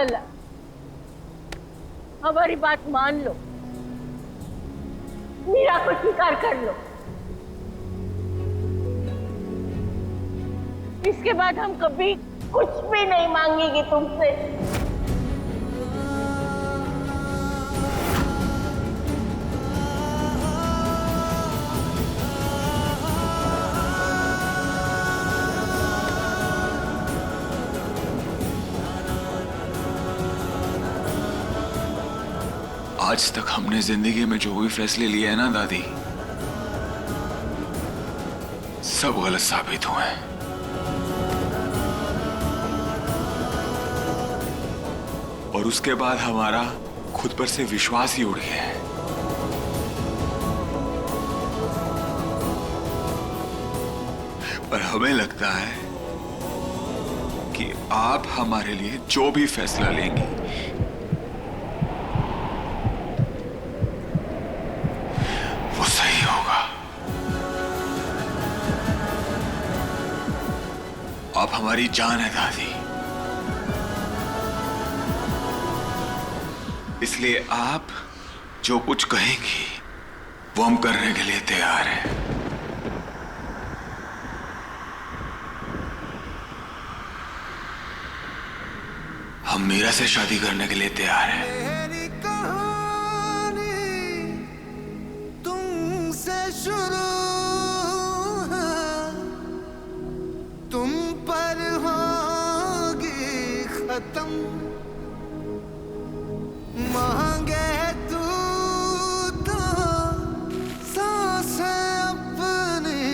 लल्ला, हमारी बात मान लो, मीरा को स्वीकार कर लो। इसके बाद हम कभी कुछ भी नहीं मांगेंगे तुमसे। आज तक हमने जिंदगी में जो भी फैसले लिए हैं ना दादी, सब गलत साबित हुए हैं। और उसके बाद हमारा खुद पर से विश्वास ही उड़ गया है। पर हमें लगता है कि आप हमारे लिए जो भी फैसला लेंगी वो सही होगा। आप हमारी जान है दादी, इसलिए आप जो कुछ कहेंगी वो हम करने के लिए तैयार हैं। हम मीरा से शादी करने के लिए तैयार हैं। मेरी कहानी तुमसे शुरू है, तुम पर होगी खत्म। मांगे तू तो सांसें अपनी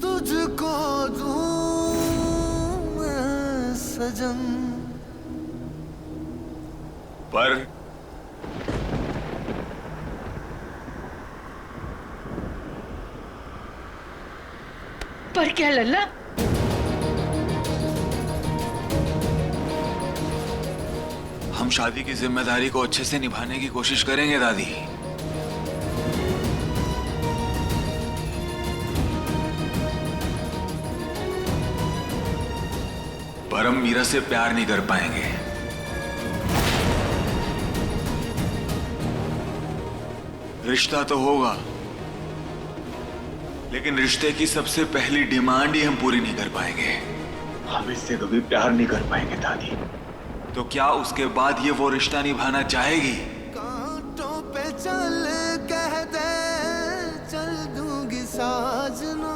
तुझको दूं मैं सजन। पर क्या लल्ला? हम शादी की जिम्मेदारी को अच्छे से निभाने की कोशिश करेंगे दादी। पर हम मीरा से प्यार नहीं कर पाएंगे। रिश्ता तो होगा, लेकिन रिश्ते की सबसे पहली डिमांड ही हम पूरी नहीं कर पाएंगे। हम इससे कभी प्यार नहीं कर पाएंगे दादी। तो क्या उसके बाद ये वो रिश्ता निभाना चाहेगी? कांटों पे चल कह दे, चल दूंगी साजना।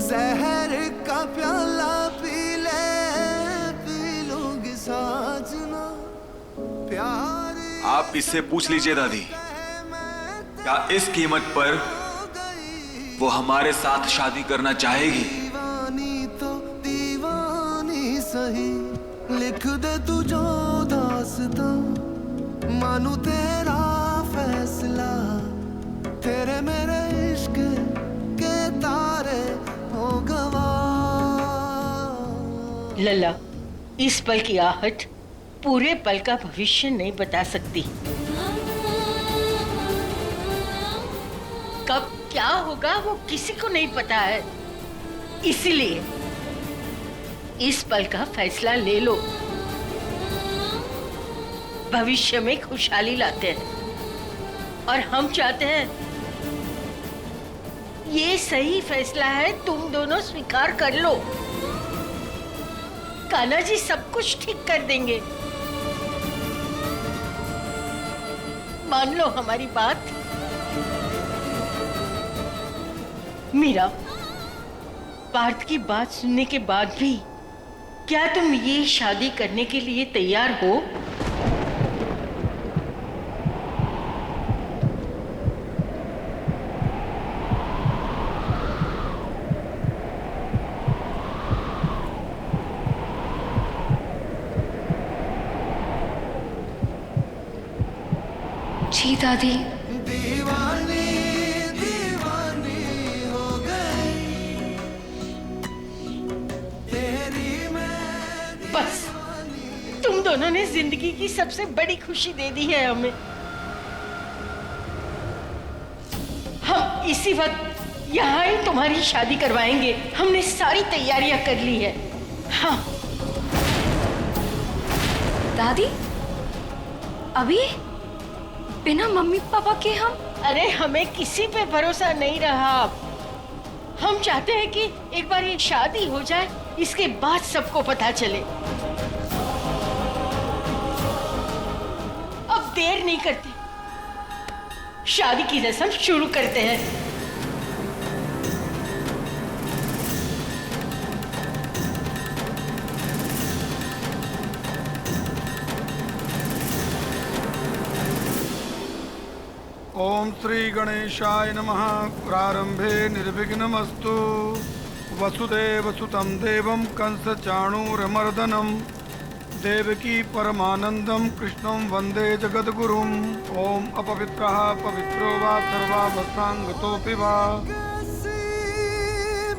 जहर का प्याला पी ले, पी लूंगी साजना। प्यार आप इससे पूछ लीजिए दादी, क्या इस कीमत पर वो हमारे साथ शादी करना चाहेगी? दीवानी तो दीवानी सही, लिख दे तू जो दास्तां। मानू तेरा फैसला, तेरे मेरे इश्क के तारे हो गवाह। लल्ला, इस पल की आहट पूरे पल का भविष्य नहीं बता सकती। कब क्या होगा वो किसी को नहीं पता है। इसीलिए इस पल का फैसला ले लो। भविष्य में खुशहाली लाते हैं और हम चाहते हैं ये सही फैसला है, तुम दोनों स्वीकार कर लो। कान्हा जी सब कुछ ठीक कर देंगे, मान लो हमारी बात। मीरा, पार्थ की बात सुनने के बाद भी क्या तुम ये शादी करने के लिए तैयार हो? जी दादी। दीवानी दीवानी हो गई तेरी मैं। बस तुम दोनों ने जिंदगी की सबसे बड़ी खुशी दे दी है हमें। हम इसी वक्त यहाँ ही तुम्हारी शादी करवाएंगे। हमने सारी तैयारियां कर ली है। हाँ, दादी, अभी बिना मम्मी पापा के हम? अरे हमें किसी पे भरोसा नहीं रहा अब। हम चाहते हैं कि एक बार ये शादी हो जाए, इसके बाद सबको पता चले। अब देर नहीं करते, शादी की रस्म शुरू करते हैं। ओम श्री गणेशाय नमः। प्रारंभे निर्विघ्नमस्तु। वसुदेवसुतं देवं कंसचाणूरमर्दनं देवकी परमानंदं कृष्णं वंदे जगद्गुरुम्। ओम अपवित्रः पवित्रो वा सर्वावस्थांगतोऽपि वा। कैसी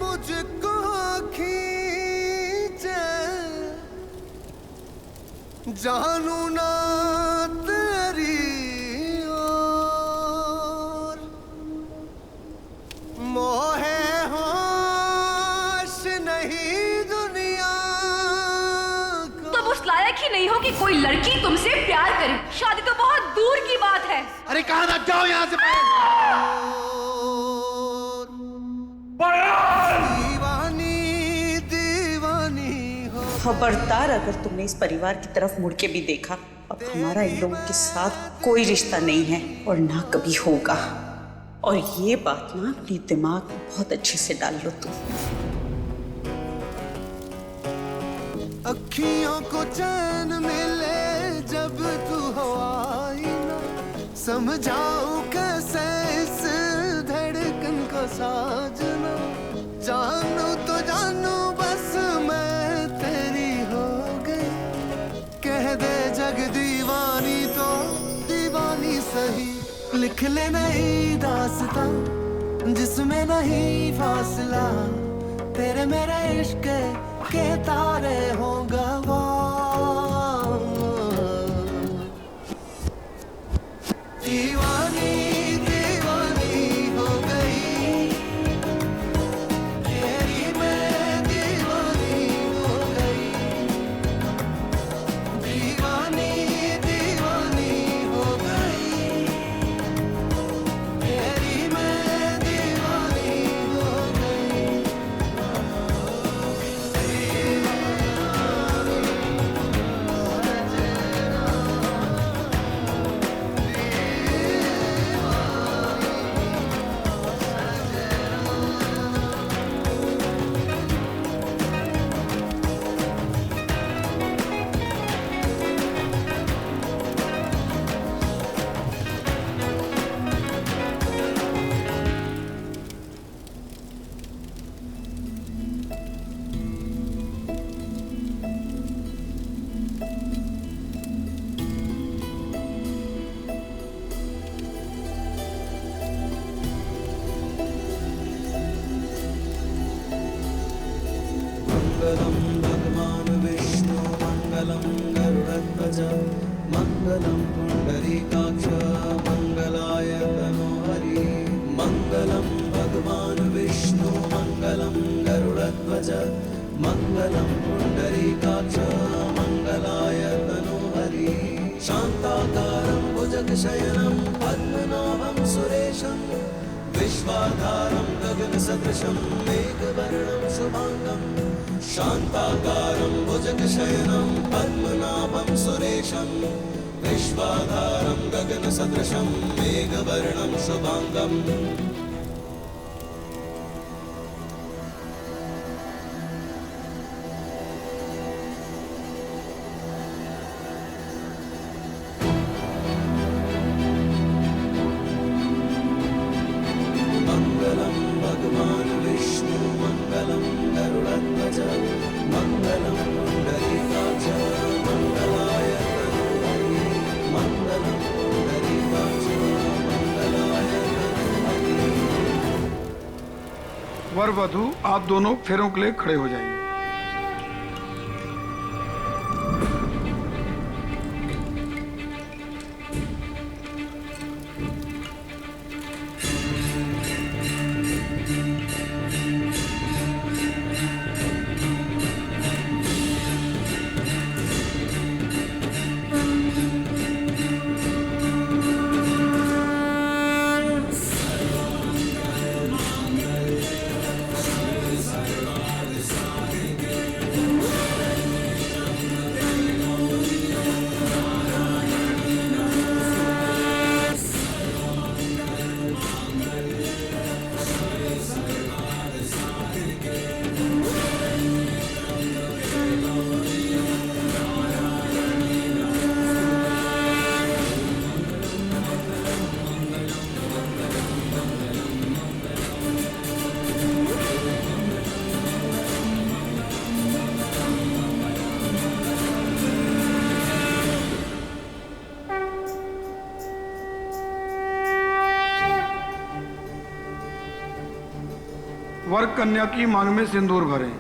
मुझको खींचे जानू ना तेरी ओर, मोहे होश नहीं दुनिया को। तुम उस लायक ही नहीं हो कि कोई लड़की तुमसे प्यार करे। शादी तो बहुत दूर की बात है। अरे कहाँ ना जाओ यहाँ से। दीवानी दीवानी हो। खबरदार अगर तुमने इस परिवार की तरफ मुड़ के भी देखा, अब हमारा इन लोगों के साथ कोई रिश्ता नहीं है और ना कभी होगा। और ये बात ना अपने दिमाग में बहुत अच्छे से डाल लो तुम। अखियों को चैन मिले जब तू हो आई ना, समझाऊं कैसे इस धड़कन को साजना। जानू तो जानू बस मैं तेरी हो गई, कह दे जग दीवानी तो दीवानी सही। लिख ले नई दास्तां जिसमें नहीं फासला, तेरे मेरे इश्क के तारे हो गवा। दीवानी दीवानी हो गई, तेरी मैं दीवानी हो गई। दीवानी दीवानी हो गई, तेरी मैं दीवानी हो गई। मंगलम भगवान विष्णु मंगलम गरुड़ध्वज मंगलम पुंडरीकाक्ष मंगलाय तनोहरि। मंगलम भगवान विष्णु मंगलम गरुड़ध्वज मंगलम पुंडरीकाक्ष मंगलाय तनोहरि। शांताकारं भुजगशयनं पद्मनाभं सुरेशं विश्वाधारं गगनसदृशं मेघवर्णं शुभांगं। शांताकारं भुजगशयनं पद्मनाभं सुरेशं विश्वाधारं गगनसदृशं मेघवर्णं शुभांगं। मंगलम भगवान विष्णु मंगलम गरुड़ध्वज मंगलम पुंडरीकाक्ष मंगलाय तनोहरि। मंगलम पुंडरीकाक्ष मंगलाय तनोहरि। वर वधु आप दोनों फेरों के लिए खड़े हो जाइए। वर कन्या की मांग में सिंदूर भरें।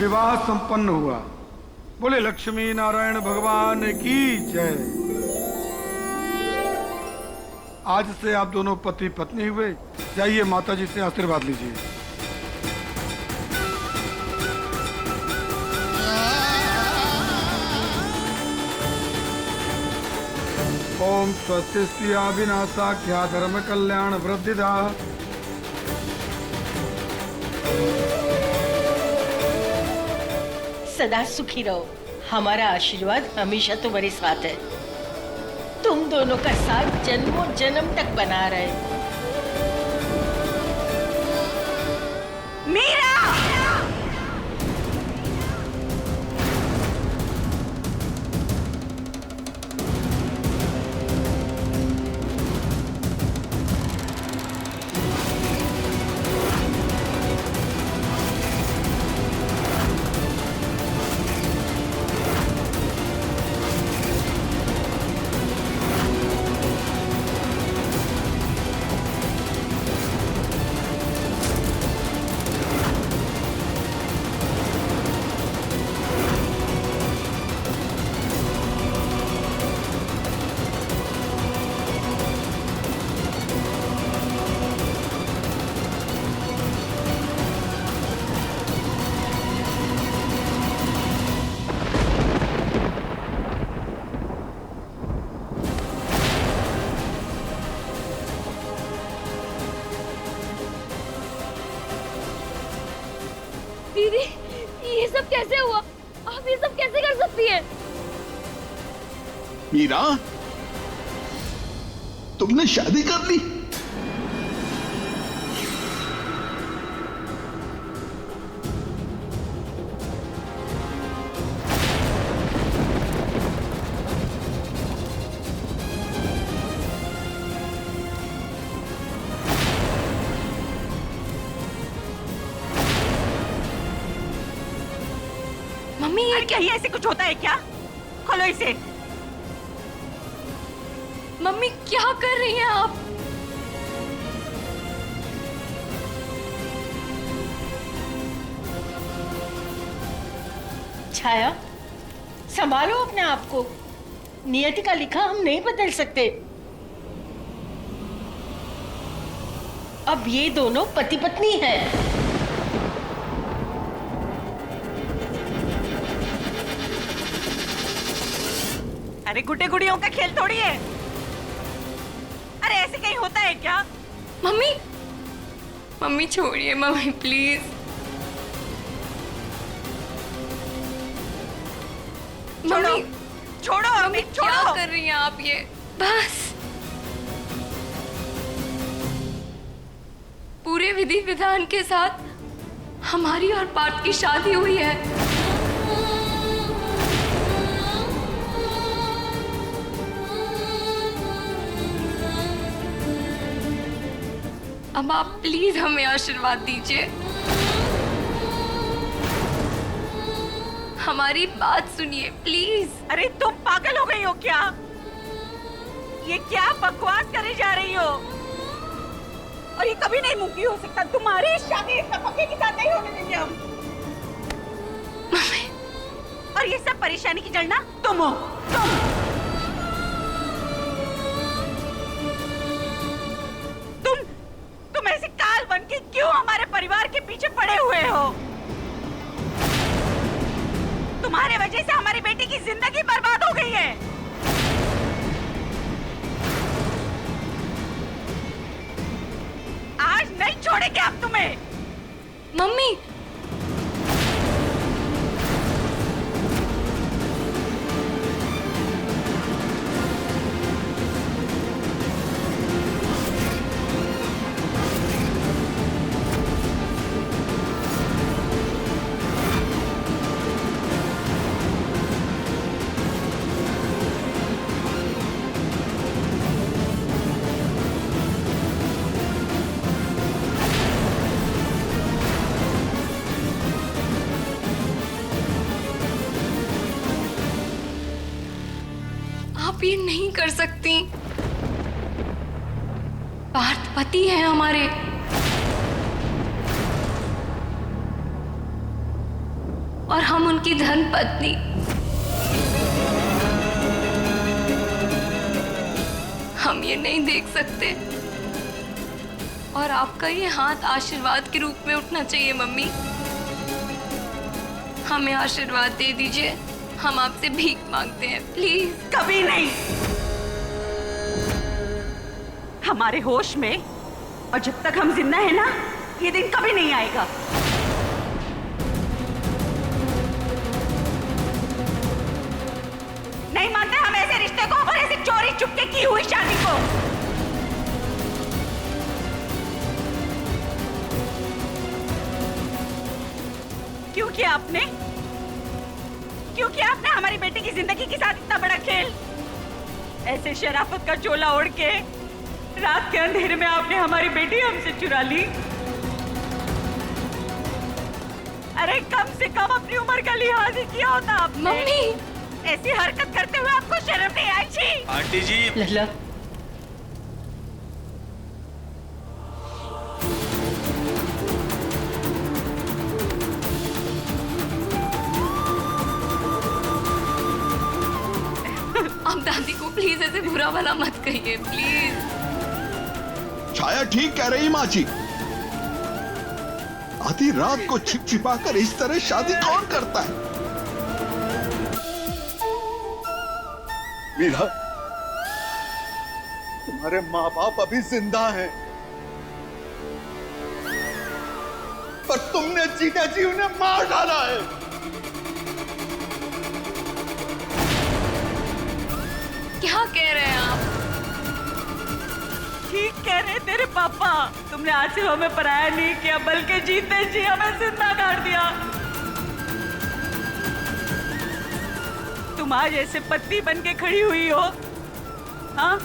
विवाह संपन्न हुआ। बोले लक्ष्मी नारायण भगवान की जय। आज से आप दोनों पति पत्नी हुए। जाइए माता जी से आशीर्वाद लीजिए। ओम स्वस्ति विनाशाख्या धर्म कल्याण वृद्धिदा। सदा सुखी रहो। हमारा आशीर्वाद हमेशा तुम्हारे साथ है। तुम दोनों का साथ जन्मों जन्म तक बना रहे। मीरा! दीदी, ये सब कैसे हुआ? आप ये सब कैसे कर सकती हैं? मीरा, तुमने शादी कर ली? मम्मी, ये क्या? ऐसे कुछ होता है क्या? खोलो इसे। मम्मी, क्या कर रही हैं आप? छाया, संभालो अपने आप को। नियति का लिखा हम नहीं बदल सकते। अब ये दोनों पति पत्नी हैं। अरे गुड्डे गुड़ियों का खेल थोड़ी है। अरे ऐसे कहीं होता है क्या? मम्मी, मम्मी छोड़िए मम्मी, प्लीज। छोड़ो, मम्मी, छोड़ो, मम्मी छोड़ो। क्या कर रही हैं आप ये? बस पूरे विधि विधान के साथ हमारी और पार्थ की शादी हुई है। अब आप प्लीज हमें आशीर्वाद दीजिए। हमारी बात सुनिए प्लीज। अरे तुम पागल हो गई हो क्या? ये क्या बकवास करे जा रही हो? और ये कभी नहीं मुमकिन हो सकता। तुम्हारी शादी इस पक्के के साथ नहीं होने देंगे हम। और ये सब परेशानी की जड़ ना तुम हो। तुम छोड़ेंगे आप तुम्हें। मम्मी, आप ये नहीं कर सकती। पार्थ पति है हमारे। और हम उनकी धर्म पत्नी। हम ये नहीं देख सकते। और आपका ये हाथ आशीर्वाद के रूप में उठना चाहिए मम्मी। हमें आशीर्वाद दे दीजिए। हम आपसे भीख मांगते हैं, प्लीज। कभी नहीं। हमारे होश में और जब तक हम जिंदा है ना, ये दिन कभी नहीं आएगा। नहीं मानते हम ऐसे रिश्ते को और ऐसे चोरी चुपके की हुई शादी को। क्योंकि आपने हमारी बेटी की जिंदगी के साथ इतना बड़ा खेल, ऐसे शराफत का चोला ओढ़ के रात के अंधेरे में आपने हमारी बेटी हमसे चुरा ली। अरे कम से कम अपनी उम्र का लिहाज ही किया होता आपने। मम्मी, ऐसी हरकत करते हुए आपको शर्म नहीं आई? छी। आंटी जी। लला, आप दादी को प्लीज ऐसे बुरा भला मत कहिए, प्लीज। छाया ठीक कह रही माँ जी। आधी रात को छिप छिपा कर इस तरह शादी कौन करता है? मीरा, तुम्हारे माँ बाप अभी जिंदा हैं, पर तुमने जीता जी उन्हें मार डाला है। क्या कह रहे हैं आप? ठीक कह रहे तेरे पापा। तुमने आज सिर्फ हमें पराया नहीं किया, बल्कि जीते जी हमें जिंदा कर दिया। तुम आज ऐसे पत्नी बन के खड़ी हुई हो। हाँ,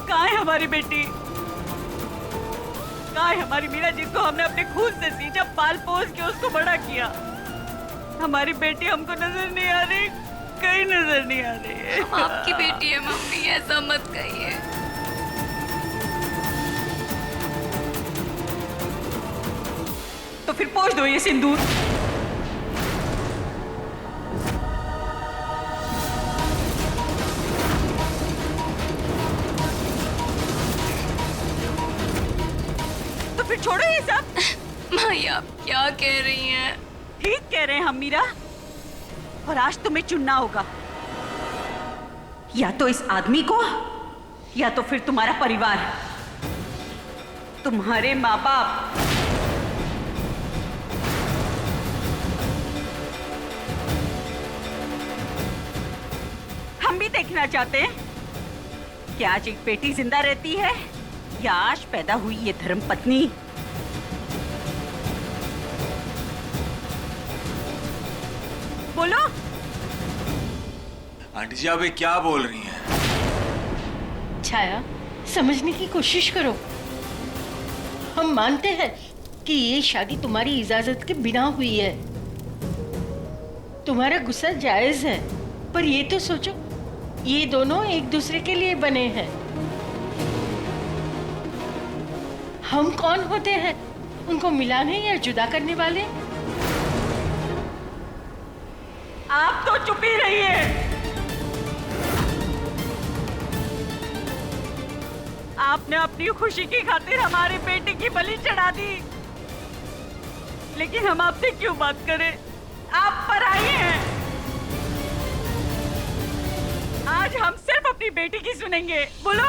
कहाँ है हमारी बेटी? कहाँ है हमारी मीरा, जिसको हमने अपने खून से सींचा, पाल पोस के उसको बड़ा किया? हमारी बेटी हमको नजर नहीं आ रही, कहीं नजर नहीं आ रही है। हम आपकी बेटी है मम्मी, ऐसा मत कहिए। तो फिर पोंछ दो ये सिंदूर। तो फिर छोड़ो ये सब। माई, आप क्या कह रही हैं? ठीक कह रहे हैं हम मीरा। और आज तुम्हें चुनना होगा, या तो इस आदमी को, या तो फिर तुम्हारा परिवार, तुम्हारे माँ बाप। हम भी देखना चाहते हैं कि आज एक बेटी जिंदा रहती है या आज पैदा हुई ये धर्म पत्नी। बोलो। आंटी जी, आप ये क्या बोल रही हैं? छाया, समझने की कोशिश करो। हम मानते हैं कि ये शादी तुम्हारी इजाजत के बिना हुई है। तुम्हारा गुस्सा जायज है, पर ये तो सोचो, ये दोनों एक दूसरे के लिए बने हैं। हम कौन होते हैं उनको मिलाने या जुदा करने वाले? आप तो चुप ही रहिए। आपने अपनी खुशी की खातिर हमारी बेटी की बलि चढ़ा दी, लेकिन हम आपसे क्यों बात करें? आप पराई हैं। आज हम सिर्फ अपनी बेटी की सुनेंगे। बोलो,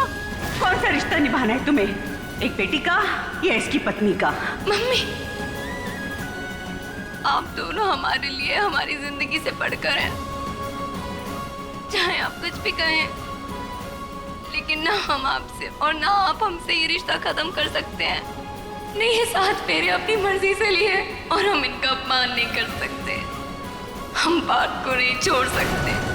कौन सा रिश्ता निभाना है तुम्हें? एक बेटी का या इसकी पत्नी का? मम्मी, आप दोनों हमारे लिए हमारी जिंदगी से बढ़कर हैं। चाहे आप कुछ भी कहें, लेकिन ना हम आपसे और ना आप हमसे ये रिश्ता खत्म कर सकते हैं। नहीं, ये 7 फेरे अपनी मर्जी से लिए और हम इनका अपमान नहीं कर सकते। हम बात को नहीं छोड़ सकते।